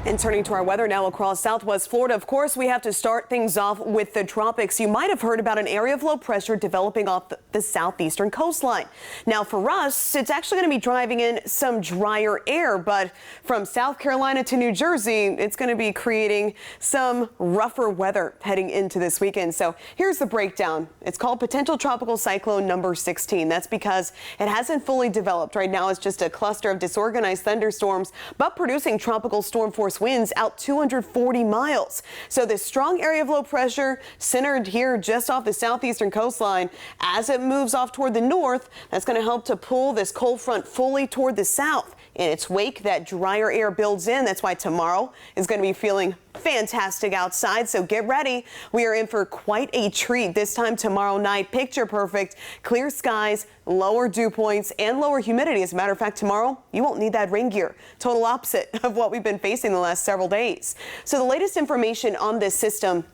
And turning to our weather now across southwest Florida, of course, we have to start things off with the tropics. You might have heard about an area of low pressure developing off the southeastern coastline. Now, for us, it's actually going to be driving in some drier air, but from South Carolina to New Jersey, it's going to be creating some rougher weather heading into this weekend. So here's the breakdown. It's called potential tropical cyclone number 16. That's because it hasn't fully developed. Right now, it's just a cluster of disorganized thunderstorms, but producing tropical storm force winds out 240 miles. So this strong area of low pressure centered here just off the southeastern coastline. As it moves off toward the north, that's going to help to pull this cold front fully toward the south. In its wake, that drier air builds in. That's why tomorrow is going to be feeling fantastic outside. So get ready. We are in for quite a treat this time tomorrow night. Picture perfect, clear skies, lower dew points, and lower humidity. As a matter of fact, tomorrow you won't need that rain gear. Total opposite of what we've been facing the last several days. So the latest information on this system.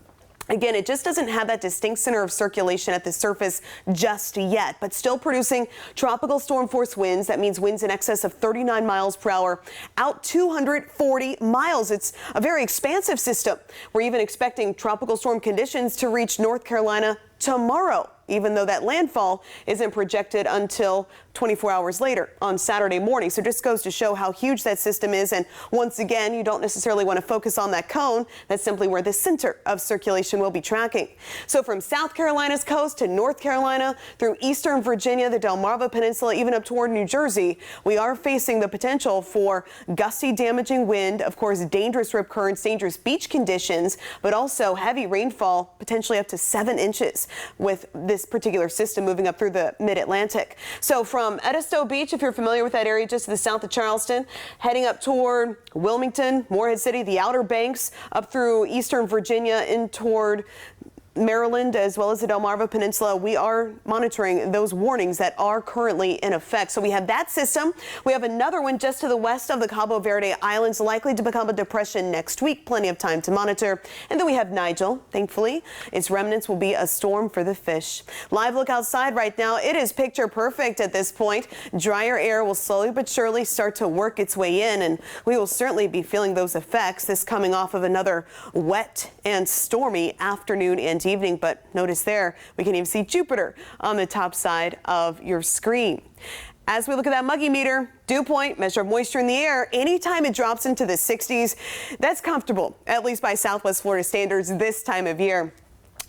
Again, it just doesn't have that distinct center of circulation at the surface just yet, but still producing tropical storm force winds. That means winds in excess of 39 miles per hour, out 240 miles. It's a very expansive system. We're even expecting tropical storm conditions to reach North Carolina tomorrow, even though that landfall isn't projected until 24 hours later on Saturday morning. So just goes to show how huge that system is. And once again, you don't necessarily want to focus on that cone. That's simply where the center of circulation will be tracking. So from South Carolina's coast to North Carolina through eastern Virginia, the Delmarva Peninsula, even up toward New Jersey, we are facing the potential for gusty, damaging wind, of course, dangerous rip currents, dangerous beach conditions, but also heavy rainfall, potentially up to 7 inches with this particular system moving up through the mid-Atlantic. So from Edisto Beach, if you're familiar with that area just to the south of Charleston, heading up toward Wilmington, Morehead City, the Outer Banks, up through eastern Virginia, in toward Maryland, as well as the Delmarva Peninsula, we are monitoring those warnings that are currently in effect. So we have that system. We have another one just to the west of the Cabo Verde Islands, likely to become a depression next week. Plenty of time to monitor. And then we have Nigel. Thankfully, its remnants will be a storm for the fish. Live look outside right now. It is picture perfect at this point. Drier air will slowly but surely start to work its way in, and we will certainly be feeling those effects. This coming off of another wet and stormy afternoon and evening, but notice there we can even see Jupiter on the top side of your screen. As we look at that muggy meter, dew point, measure of moisture in the air, anytime it drops into the 60s, that's comfortable, at least by Southwest Florida standards this time of year.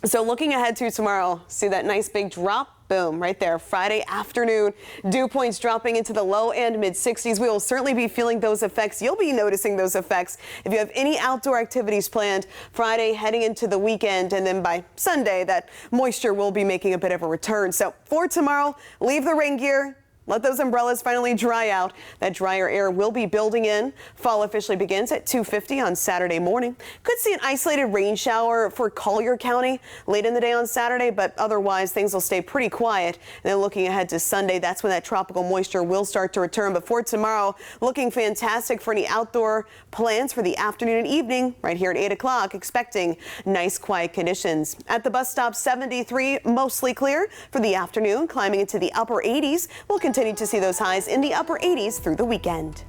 So looking ahead to tomorrow, see that nice big drop? Boom, right there. Friday afternoon, dew points dropping into the low and mid 60s. We will certainly be feeling those effects. You'll be noticing those effects if you have any outdoor activities planned Friday heading into the weekend. And then by Sunday, that moisture will be making a bit of a return. So for tomorrow, leave the rain gear. Let those umbrellas finally dry out. That drier air will be building in. Fall officially begins at 2:50 on Saturday morning. Could see an isolated rain shower for Collier County late in the day on Saturday, but otherwise things will stay pretty quiet. And then looking ahead to Sunday, that's when that tropical moisture will start to return. But for tomorrow, looking fantastic for any outdoor plans for the afternoon and evening. Right here at 8 o'clock, expecting nice quiet conditions. At the bus stop, 73, mostly clear for the afternoon, climbing into the upper 80s. We'll continue to see those highs in the upper 80s through the weekend.